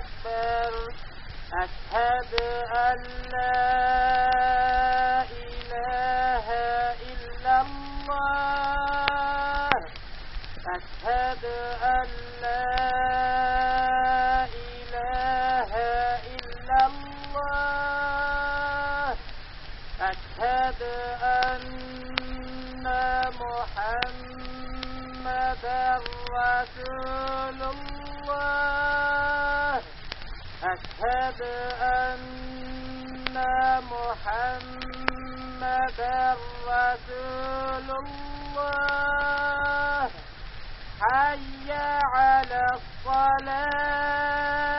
أكبر أشهد أن لا إله إلا الله أشهد أن لا إله إلا الله أشهد أن محمدا رسول الله أشهد أن محمدا رسول الله حي على الصلاة